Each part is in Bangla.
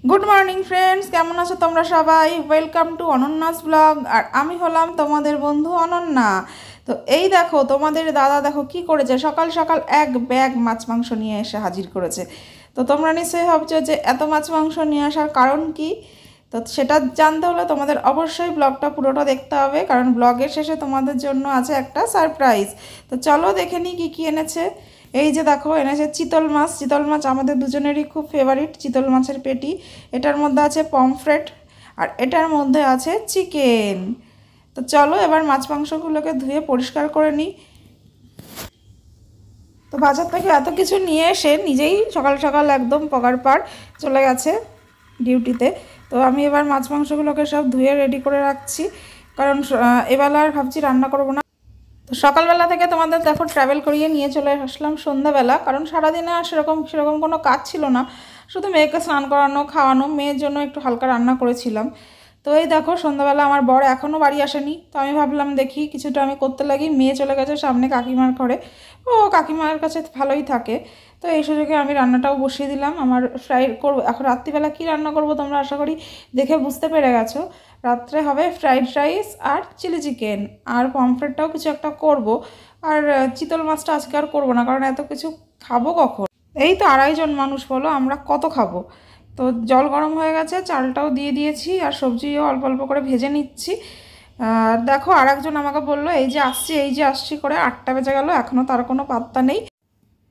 গুড মর্নিং ফ্রেন্ডস, কেমন আছো তোমরা সবাই? Welcome to Ananya's blog. আর আমি হলাম তোমাদের বন্ধু অনন্যা। তো এই দেখো, তোমাদের দাদা দেখো কি করেছে, সকাল সকাল এক ব্যাগ মাছ মাংস নিয়ে এসে হাজির করেছে। তো তোমরা নিশ্চয়ই ভাবছো যে এত মাছ মাংস নিয়ে আসার কারণ কি। তো সেটা জানতে হলে তোমাদের অবশ্যই ব্লগটা পুরোটা দেখতে হবে, কারণ ব্লগের শেষে তোমাদের জন্য আছে একটা সারপ্রাইজ। তো চলো দেখে নিই কী কী এনেছে। এই যে দেখো, এনেছে চিতল মাছ। চিতল মাছ আমাদের দুজনেরই খুব ফেভারিট, চিতল মাছের পেটি। এটার মধ্যে আছে পমফ্রেট, আর এটার মধ্যে আছে চিকেন। তো চলো এবার মাছ মাংসগুলোকে ধুয়ে পরিষ্কার করে নিই। তো বাজার থেকে এত কিছু নিয়ে এসে নিজেই সকাল সকাল একদম পগার পার চলে গেছে ডিউটিতে। তো আমি এবার মাছ মাংসগুলোকে সব ধুয়ে রেডি করে রাখছি, কারণ এবেলা আর ভাবছি রান্না করবো না। তো সকালবেলা থেকে তোমাদের দেখো ট্রাভেল করিয়ে নিয়ে চলে আসলাম সন্ধ্যাবেলা, কারণ সারাদিনে আর সেরকম কোনো কাজ ছিল না, শুধু মেয়েকে স্নান করানো, খাওয়ানো, মেয়ের জন্য একটু হালকা রান্না করেছিলাম। তো এই দেখো সন্ধ্যাবেলা আমার বর এখনও বাড়ি আসেনি, তো আমি ভাবলাম দেখি কিছুটা আমি করতে লাগি। মেয়ে চলে গেছে সামনে কাকিমার ঘরে, ও কাকিমার কাছে ভালোই থাকে। তো এই সুযোগে আমি রান্নাটাও বসিয়ে দিলাম। আমার ফ্রাই করবো এখন, রাত্রিবেলা কী রান্না করবো তোমরা আশা করি দেখে বুঝতে পেরে গেছো। রাত্রে হবে ফ্রাইড রাইস আর চিলি চিকেন, আর পমফ্রেটটাও কিছু একটা করব। আর চিতল মাছটা আজকে আর করবো না, কারণ এত কিছু খাবো কখন। এই তো 2.5 জন মানুষ, বলো আমরা কত খাবো। তো জল গরম হয়ে গেছে, চালটাও দিয়ে দিয়েছি, আর সবজিও অল্প অল্প করে ভেজে নিচ্ছি। দেখো আর একজন আমাকে বললো এই যে আসছি করে 8টা বেজে গেল, এখনও তার কোনো পাত্তা নেই।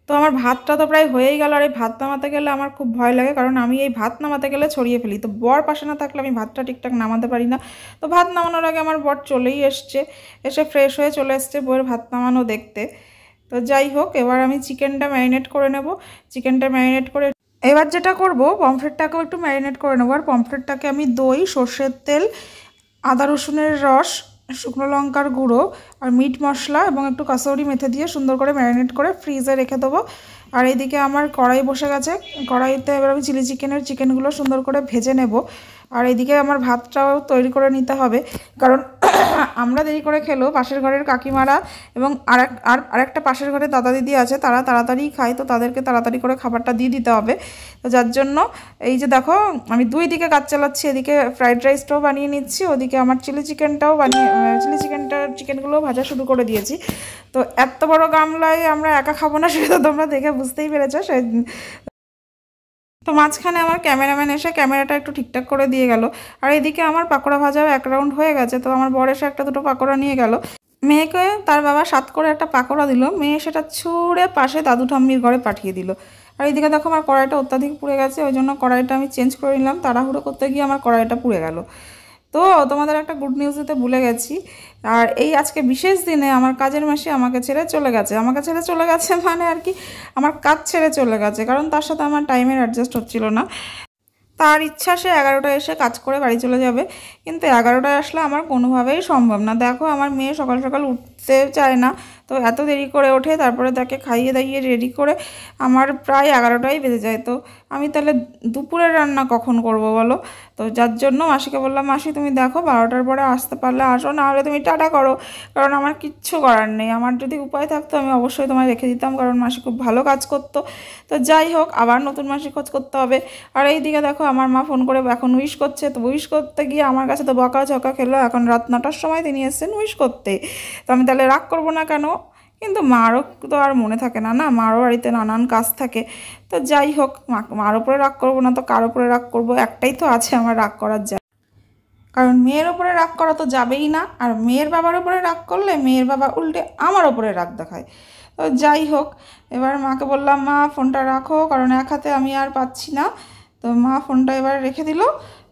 তো আমার ভাতটা তো প্রায় হয়েই গেল, আর এই ভাত নামাতে গেলে আমার খুব ভয় লাগে, কারণ আমি এই ভাত নামাতে গেলে ছড়িয়ে ফেলি। তো বর পাশে না থাকলে আমি ভাতটা ঠিকঠাক নামাতে পারি না। তো ভাত নামানোর আগে আমার বর চলেই এসে ফ্রেশ হয়ে চলে এসছে বউয়ের ভাত নামানো দেখতে। তো যাই হোক, এবার আমি চিকেনটা ম্যারিনেট করে নেব। চিকেনটা ম্যারিনেট করে এবার যেটা করব, পমফ্রেটটাকেও একটু ম্যারিনেট করে নেবো। আর পমফ্রেটটাকে আমি দই, সর্ষের তেল, আদা রসুনের রস, শুকনো লঙ্কার গুঁড়ো আর মিট মশলা এবং একটু কাসৌরি মেথি দিয়ে সুন্দর করে ম্যারিনেট করে ফ্রিজে রেখে দেবো। আর এইদিকে আমার কড়াই বসে গেছে, কড়াইতে এবার আমি চিকেনগুলো সুন্দর করে ভেজে নেব। আর এইদিকে আমার ভাতটাও তৈরি করে নিতে হবে, কারণ আমরা দেরি করে খেলেও পাশের ঘরের কাকিমারা এবং আরেকটা পাশের ঘরে দাদা দিদি আছে, তারা তাড়াতাড়ি খায়, তো তাদেরকে তাড়াতাড়ি করে খাবারটা দিয়ে দিতে হবে। তো যার জন্য এই যে দেখো আমি দুই দিকে কাজ চালাচ্ছি, এদিকে ফ্রাইড রাইসটাও বানিয়ে নিচ্ছি, ওদিকে আমার চিকেনগুলোও ভাজা শুরু করে দিয়েছি। তো এত বড় গামলায় আমরা একা খাবো না, সেটা তোমরা দেখে বুঝতেই পেরেছো। তো মাঝখানে আমার ক্যামেরাম্যান এসে ক্যামেরাটা একটু ঠিকঠাক করে দিয়ে গেল। আর এদিকে আমার পাকোড়া ভাজাও 1 রাউন্ড হয়ে গেছে, তো আমার বর এসে একটা দুটো পাকোড়া নিয়ে গেল। মেয়েকে তার বাবা 7 করে একটা পাকোড়া দিল, মেয়ে সেটা ছুঁড়ে পাশে দাদু ঠাম্মির ঘরে পাঠিয়ে দিল। আর এইদিকে দেখো আমার কড়াইটা অত্যাধিক পুড়ে গেছে, ওই জন্য কড়াইটা আমি চেঞ্জ করে নিলাম, তাড়াহুড়ো করতে গিয়ে আমার কড়াইটা পুড়ে গেল। তো তোমাদের একটা গুড নিউজ দিতে ভুলে গেছি। আর এই আজকে বিশেষ দিনে আমার কাজের মাসি আমাকে ছেড়ে চলে গেছে। মানে আর কি, আমার কাজ ছেড়ে চলে গেছে, কারণ তার সাথে আমার টাইমের অ্যাডজাস্ট হচ্ছিল না। তার ইচ্ছা সে 11টায় এসে কাজ করে বাড়ি চলে যাবে, কিন্তু 11টায় আসলে আমার কোনোভাবেই সম্ভব না। দেখো আমার মেয়ে সকাল সকাল উঠতে চায় না, তো এত দেরি করে ওঠে, তারপরে তাকে খাইয়ে দাইয়ে রেডি করে আমার প্রায় 11টাই বেজে যায়। তো আমি তাহলে দুপুরের রান্না কখন করব বলো? তো যার জন্য মাসিকে বললাম, মাসি তুমি দেখো 12টার পরে আসতে পারলে আসো, না হলে তুমি টাটা করো, কারণ আমার কিচ্ছু করার নেই। আমার যদি উপায় থাকতো আমি অবশ্যই তোমায় রেখে দিতাম, কারণ মাসি খুব ভালো কাজ করতো। তো যাই হোক, আবার নতুন মাসি খোঁজ করতে হবে। আর এই দিকে দেখো আমার মা ফোন করে এখন উইশ করছে, তো উইশ করতে গিয়ে আমার কাছে তো বকা ঝকা খেলো। এখন রাত 9টার সময় তিনি এসেছেন উইশ করতে, তো আমি তাহলে রাগ করবো না কেন? কিন্তু মারও তো আর মনে থাকে না, না মারও বাড়িতে নানান কাজ থাকে। তো যাই হোক, মার ওপরে রাগ করবো না তো কার ওপরে রাগ করবো? একটাই তো আছে আমার রাগ করার জায়গা, কারণ মেয়ের ওপরে রাগ করা তো যাবেই না। আর মেয়ের বাবার ওপরে রাগ করলে মেয়ের বাবা উল্টে আমার ওপরে রাগ দেখায়। তো যাই হোক, এবার মাকে বললাম, মা ফোনটা রাখো, কারণ এক হাতে আমি আর পাচ্ছি না। তো মা ফোনটা এবার রেখে দিল।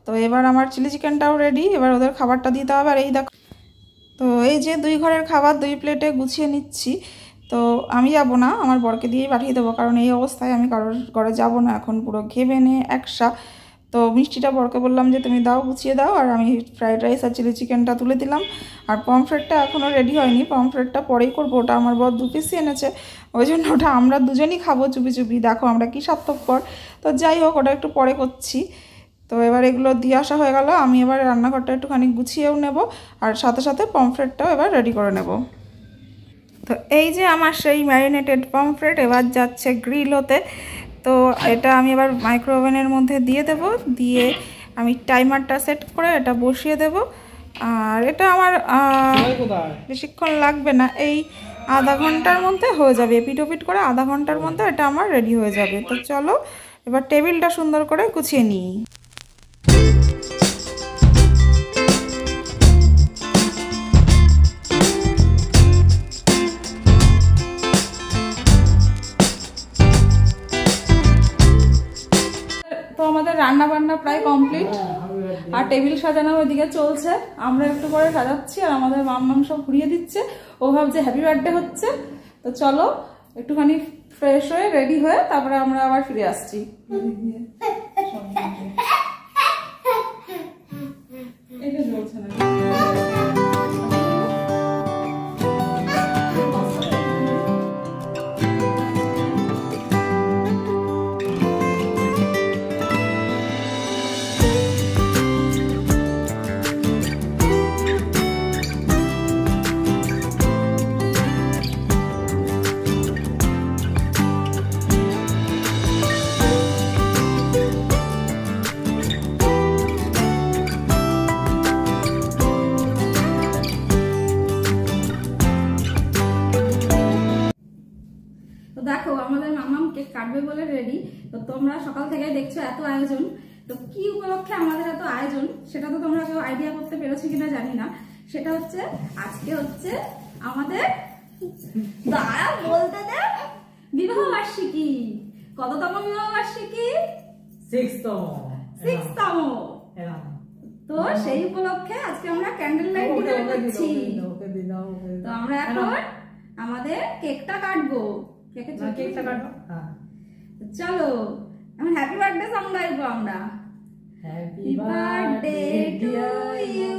তো এবার আমার চিলি চিকেনটাও রেডি, এবার ওদের খাবারটা দিতে হবে। আর এই দেখো, তো এই যে 2 ঘরের খাবার 2 প্লেটে গুছিয়ে নিচ্ছি। তো আমি যাব না, আমার বরকে দিয়েই পাঠিয়ে দেবো, কারণ এই অবস্থায় আমি কারোর ঘরে যাব না এখন, পুরো ঘেবেনে একসা। তো মিষ্টিটা বরকে বললাম যে তুমি দাও, গুছিয়ে দাও, আর আমি ফ্রাইড রাইস আর চিলি চিকেনটা তুলে দিলাম। আর পমফ্রেটটা এখনও রেডি হয়নি, পমফ্রেটটা পরেই করবো, ওটা আমার বর 2 পিসই এনেছে, ওই জন্য ওটা আমরা দুজনই খাবো চুপি চুপি। দেখো আমরা কি স্বার্থপর। তো যাই হোক, ওটা একটু পরে করছি। তো এবার এগুলো দিয়ে আসা হয়ে গেল, আমি এবার রান্নাঘরটা একটুখানি গুছিয়েও নেব, আর সাথে সাথে পমফ্রেটটাও এবার রেডি করে নেব। তো এই যে আমার সেই ম্যারিনেটেড পমফ্রেট এবার যাচ্ছে গ্রিল হতে। তো এটা আমি এবার মাইক্রো ওভেনের মধ্যে দিয়ে দেব, দিয়ে আমি টাইমারটা সেট করে এটা বসিয়ে দেব। আর এটা আমার বেশিক্ষণ লাগবে না, এই আধা ঘন্টার মধ্যে হয়ে যাবে। এপিট ওপিট করে আধা ঘন্টার মধ্যে এটা আমার রেডি হয়ে যাবে। তো চলো এবার টেবিলটা সুন্দর করে গুছিয়ে নিই। তো আমাদের রান্না বান্না প্রায় কমপ্লিট, আর টেবিল সাজানো ওইদিকে চলছে। আমরা একটু করে সাজাচ্ছি আর আমাদের মাম্মাম সব ঘুরিয়ে দিচ্ছে। ও ভাবছে হ্যাপি বার্থডে হচ্ছে। তো চলো একটুখানি ফ্রেশ হয়ে রেডি হয়ে তারপরে আমরা আবার ফিরে আসছি। এটা চলছে না। তো দেখো আমাদের মামাম কেক কাটবে বলে রেডি। তো তোমরা সকাল থেকে দেখছো এত আয়োজন, তো কি উপলক্ষে আমাদের এত আয়োজন সেটা তো তোমরা কেউ আইডিয়া করতে পেরেছো কিনা জানি না। সেটা হচ্ছে আজকে হচ্ছে আমাদের দাঁড়া বলতে দে বিবাহ বার্ষিকী। কততম বিবাহ বার্ষিকী? 6তম। তো সেই উপলক্ষে আজকে আমরা ক্যান্ডেল লাইট ডিনার করছি। তো আমরা এখন আমাদের কেকটা কাটবো। কেকটা কাটবো, চলো এখন হ্যাপি বার্থডে সং গাইবো আমরা। Happy birthday to you,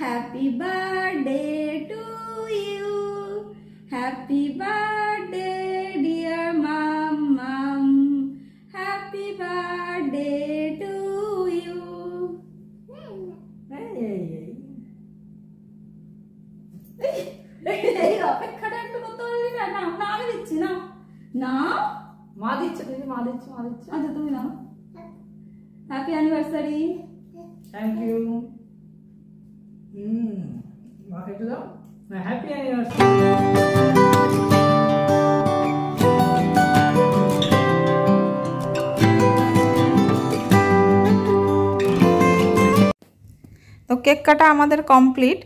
happy birthday to you, happy birthday dear Mammam, happy birthday to you. এই অপেক্ষাটা একটু করতে পারবি না? না না আমি দিচ্ছি না। না মা দিচ্ছে, তুমি মা দিচ্ছে, মা দিচ্ছে। আচ্ছা তুমি নাও। Happy anniversary. Thank you. মাকে একটু দাও। Happy anniversary. তো কেক কাটা আমাদের কমপ্লিট,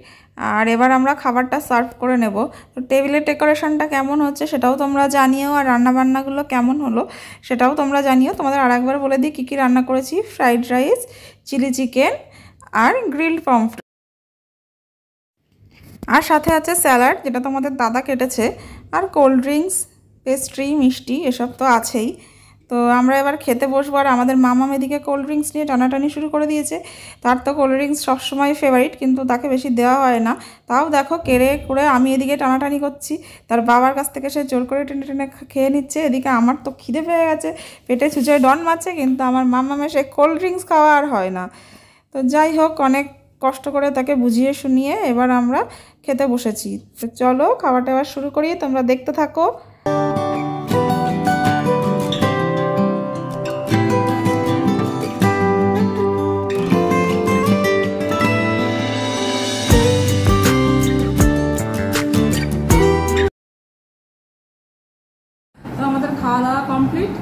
আর এবার আমরা খাবারটা সার্ভ করে নেব। তো টেবিলের ডেকোরেশনটা কেমন হচ্ছে সেটাও তোমরা জানিও, আর রান্নাবান্নাগুলো কেমন হলো সেটাও তোমরা জানিও। তোমাদের আরেকবার বলে দিই কী কী রান্না করেছি। ফ্রাইড রাইস, চিলি চিকেন আর গ্রিলড পমফ্রেট, আর সাথে আছে স্যালাড যেটা তোমাদের দাদা কেটেছে, আর কোল্ড ড্রিঙ্কস, পেস্ট্রি, মিষ্টি এসব তো আছেই। তো আমরা এবার খেতে বসবো, আর আমাদের মামাম এদিকে কোল্ড ড্রিঙ্কস নিয়ে টানাটানি শুরু করে দিয়েছে। তার তো কোল্ড ড্রিঙ্কস সবসময় ফেভারিট, কিন্তু তাকে বেশি দেওয়া হয় না। তাও দেখো কেড়ে করে আমি এদিকে টানাটানি করছি, তার বাবার কাছ থেকে সে জোর করে টেনে টেনে খেয়ে নিচ্ছে। এদিকে আমার তো খিদে পেয়ে গেছে, পেটে ছুঁচোয় ডন মারছে, কিন্তু আমার মামামের সে কোল্ড ড্রিঙ্কস খাওয়া আর হয় না। তো যাই হোক, অনেক কষ্ট করে তাকে বুঝিয়ে শুনিয়ে এবার আমরা খেতে বসেছি। তো চলো খাওয়াটা এবার শুরু করি, তোমরা দেখতে থাকো। আমাদের খাওয়া দাওয়া কমপ্লিট,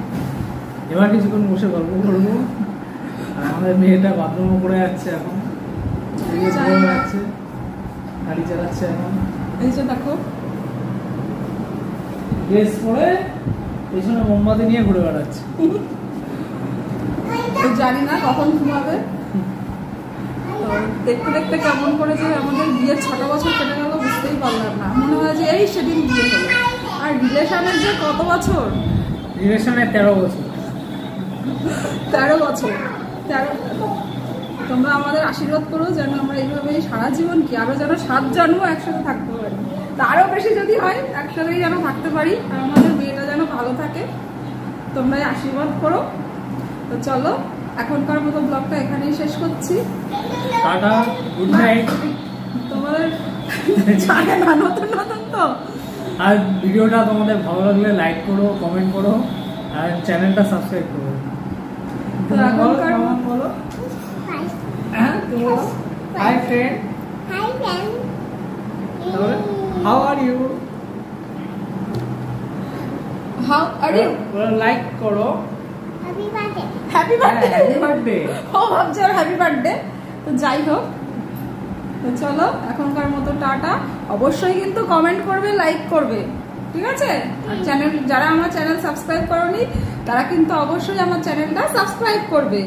এবার কিছুক্ষণ বসে গল্প করবো। আর আমাদের মেয়েটা বাথরুমও করে যাচ্ছে এখন, যাচ্ছে গাড়ি চালাচ্ছে এখন। এই যে দেখো ড্রেস পরে পেছনে মোমবাতি নিয়ে ঘুরে বেড়াচ্ছে। জানি না কখন ঘুমাবে। দেখতে দেখতে কেমন করে যে আমাদের বিয়ের 6টা বছর কেটে গেল বুঝতেই পারলাম না। মনে হয় যে এই সেদিন বিয়ে হলো। আর রিলেশনের যে কত বছর? রিলেশনের 13 বছর। 13 বছর। তোমরা আমাদের আশীর্বাদ করো যেন আমরা এইভাবেই সারা জীবন, কি আরো যেন 7 জন্ম একসাথে থাকতে পারি, তারও বেশি যদি হয় একসাথেই যেন থাকতে পারি, আর আমাদের মেয়েটা যেন ভালো থাকে। তোমরাই আশীর্বাদ করো। তো চলো এখনকার মতো ব্লগটা এখানেই শেষ করছি। Tata, good night. তোমাদের জানে না নতুন নতুন তো। আর ভিডিওটা তোমাদের ভালো লাগলে লাইক করো, কমেন্ট করো, আর চ্যানেলটা সাবস্ক্রাইব করো। তো এখনকার বলো হ্যাঁ তো বলো হাই ফ্রেন্ড। Hi, friend. তাহলে how are you? How are you? Like করো। Happy birthday. Happy birthday. Happy birthday. ও ভাবছি আর হ্যাপি বার্থডে। তো যাই হোক, তো চলো এখনকার মতো টাটা। অবশ্যই কিন্তু কমেন্ট করবে, লাইক করবে, ঠিক আছে? আর চ্যানেল, যারা আমার চ্যানেল সাবস্ক্রাইব করোনি তারা কিন্তু অবশ্যই আমার চ্যানেলটা সাবস্ক্রাইব করবে।